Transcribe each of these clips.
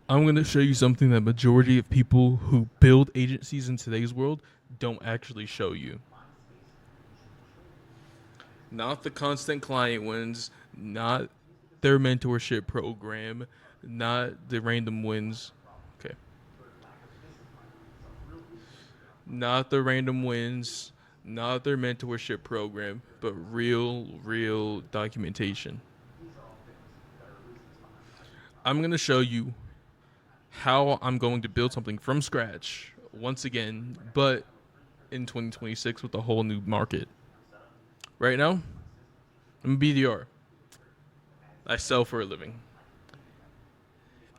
I'm going to show you something that majority of people who build agencies in today's world don't actually show you. Not the constant client wins, not their mentorship program, not the random wins. Okay. Not the random wins, not their mentorship program, but real documentation. I'm going to show you how I'm going to build something from scratch once again, but in 2026 with a whole new market. Right now, I'm a BDR. I sell for a living.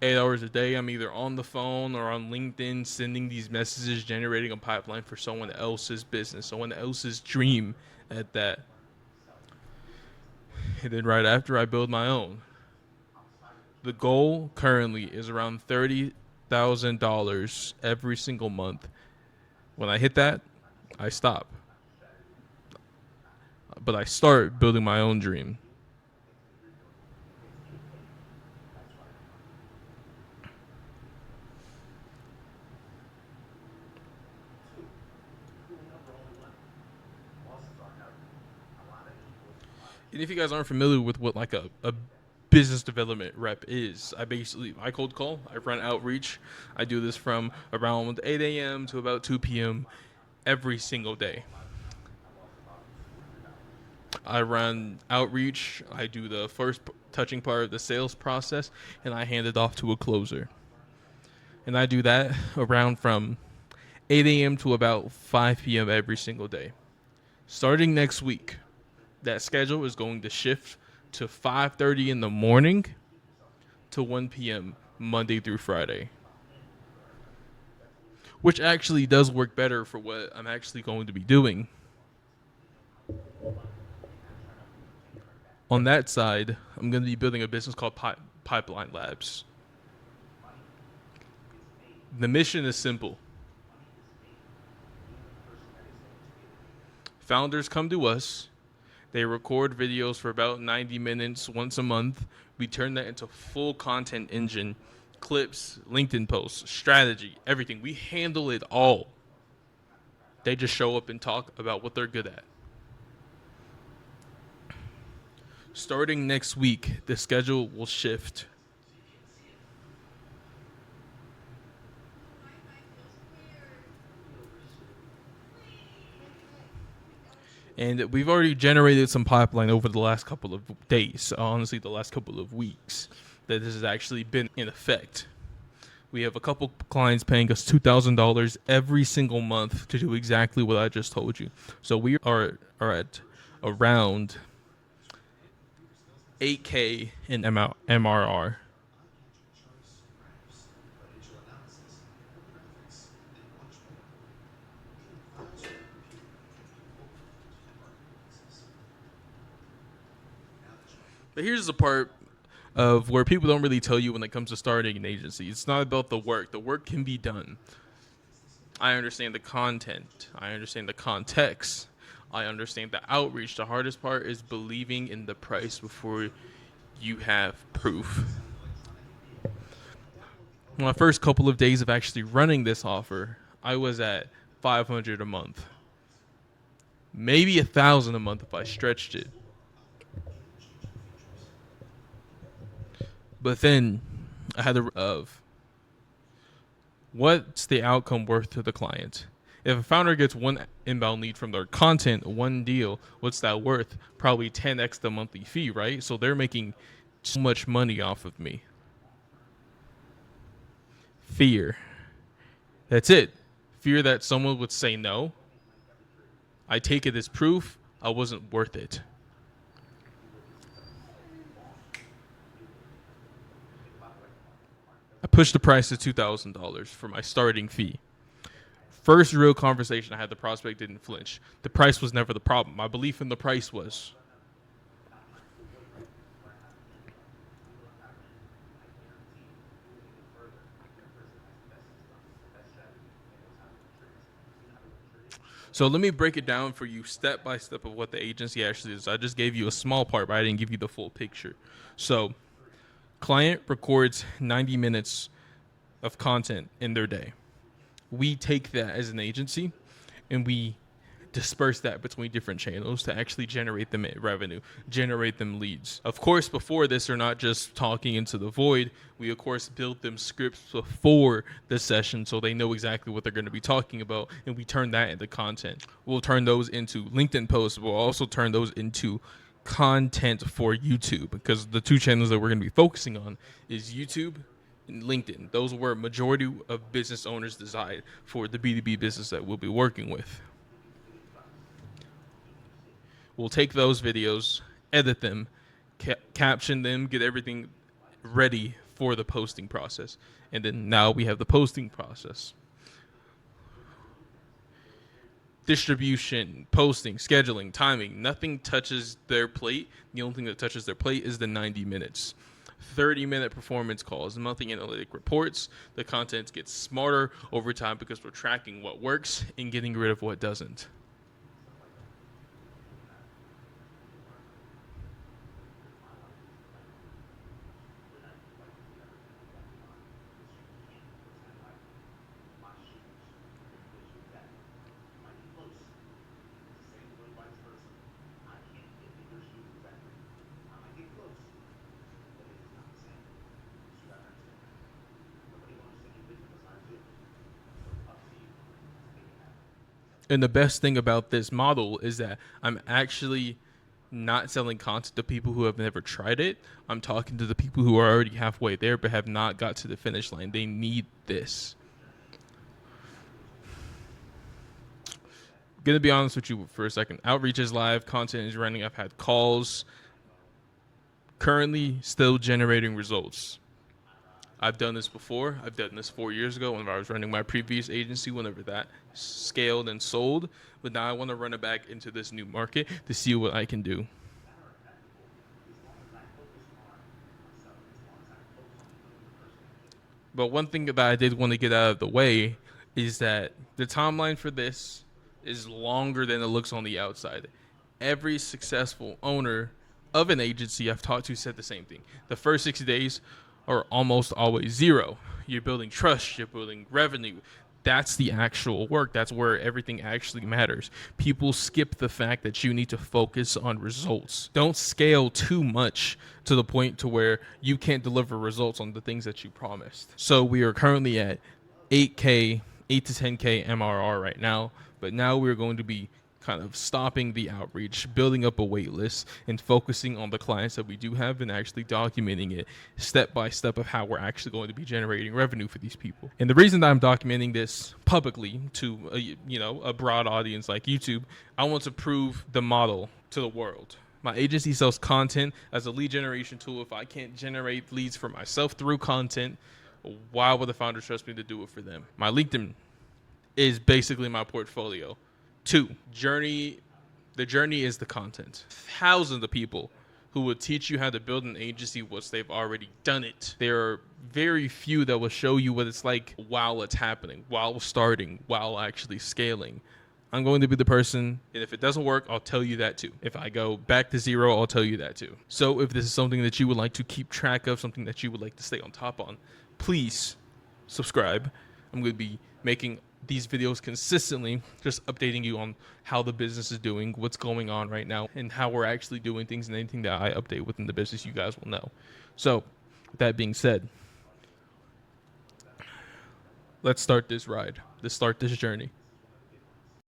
8 hours a day, I'm either on the phone or on LinkedIn sending these messages, generating a pipeline for someone else's business, someone else's dream at that. And then right after, I build my own. The goal currently is around $30,000 every single month. When I hit that, I stop. But I start building my own dream. And if you guys aren't familiar with what like a business development rep is, I cold call, I run outreach. I do this from around 8 a.m. to about 2 p.m. every single day. I run outreach, I do the first touching part of the sales process, and I hand it off to a closer. And I do that around from 8 a.m. to about 5 p.m. every single day. Starting next week, that schedule is going to shift to 5:30 in the morning to 1 p.m. Monday through Friday, which actually does work better for what I'm actually going to be doing. On that side, I'm going to be building a business called Pipeline Labs. The mission is simple. Founders come to us. They record videos for about 90 minutes once a month. We turn that into full content engine, clips, LinkedIn posts, strategy, everything. We handle it all. They just show up and talk about what they're good at. Starting next week, the schedule will shift. And we've already generated some pipeline over the last couple of days, honestly, the last couple of weeks, that this has actually been in effect. We have a couple clients paying us $2,000 every single month to do exactly what I just told you. So we are at around 8K in MRR. But here's the part of where people don't really tell you when it comes to starting an agency. It's not about the work. The work can be done. I understand the content. I understand the context. I understand the outreach. The hardest part is believing in the price before you have proof. My first couple of days of actually running this offer, I was at 500 a month, maybe 1,000 a month if I stretched it. But then I had the of what's the outcome worth to the client? If a founder gets one inbound lead from their content, one deal, what's that worth? Probably 10x the monthly fee, right? So they're making so much money off of me. Fear. That's it. Fear that someone would say no. I take it as proof I wasn't worth it. I pushed the price to $2,000 for my starting fee. First real conversation I had, the prospect didn't flinch. The price was never the problem. My belief in the price was. So let me break it down for you step by step of what the agency actually is. I just gave you a small part, but I didn't give you the full picture. So client records 90 minutes of content in their day. We take that as an agency and we disperse that between different channels to actually generate them revenue, generate them leads. Of course, before this, they're not just talking into the void. We, of course, build them scripts before the session so they know exactly what they're going to be talking about, and we turn that into content. We'll turn those into LinkedIn posts. We'll also turn those into content for YouTube, because the two channels that we're going to be focusing on is YouTube and LinkedIn. Those were majority of business owners decide for the B2B business that we'll be working with. We'll take those videos, edit them, caption them, get everything ready for the posting process. And then now we have the posting process. Distribution, posting, scheduling, timing, nothing touches their plate. The only thing that touches their plate is the 90 minutes. 30-minute performance calls, monthly analytic reports. The content gets smarter over time because we're tracking what works and getting rid of what doesn't. And the best thing about this model is that I'm actually not selling content to people who have never tried it. I'm talking to the people who are already halfway there but have not got to the finish line. They need this. Gonna be honest with you for a second. Outreach is live, content is running. I've had calls. Currently still generating results. I've done this before. I've done this 4 years ago when I was running my previous agency, whenever that scaled and sold. But now I want to run it back into this new market to see what I can do. But one thing that I did want to get out of the way is that the timeline for this is longer than it looks on the outside. Every successful owner of an agency I've talked to said the same thing. The first 60 days are almost always zero. You're building trust, you're building revenue. That's the actual work. That's where everything actually matters. People skip the fact that you need to focus on results. Don't scale too much to the point to where you can't deliver results on the things that you promised. So we are currently at 8K, 8 to 10K MRR right now, but now we're going to be kind of stopping the outreach, building up a wait list, and focusing on the clients that we do have and actually documenting it step by step of how we're actually going to be generating revenue for these people. And the reason that I'm documenting this publicly to a broad audience like YouTube, I want to prove the model to the world. My agency sells content as a lead generation tool. If I can't generate leads for myself through content, why would the founder trust me to do it for them? My LinkedIn is basically my portfolio. 2, the journey is the content. Thousands of people who will teach you how to build an agency once they've already done it. There are very few that will show you what it's like while it's happening, while starting, while actually scaling. I'm going to be the person, and if it doesn't work, I'll tell you that too. If I go back to zero, I'll tell you that too. So if this is something that you would like to keep track of, something that you would like to stay on top on, please subscribe. I'm going to be making these videos consistently, just updating you on how the business is doing, what's going on right now, and how we're actually doing things, and anything that I update within the business, you guys will know. So with that being said, let's start this ride. Let's start this journey.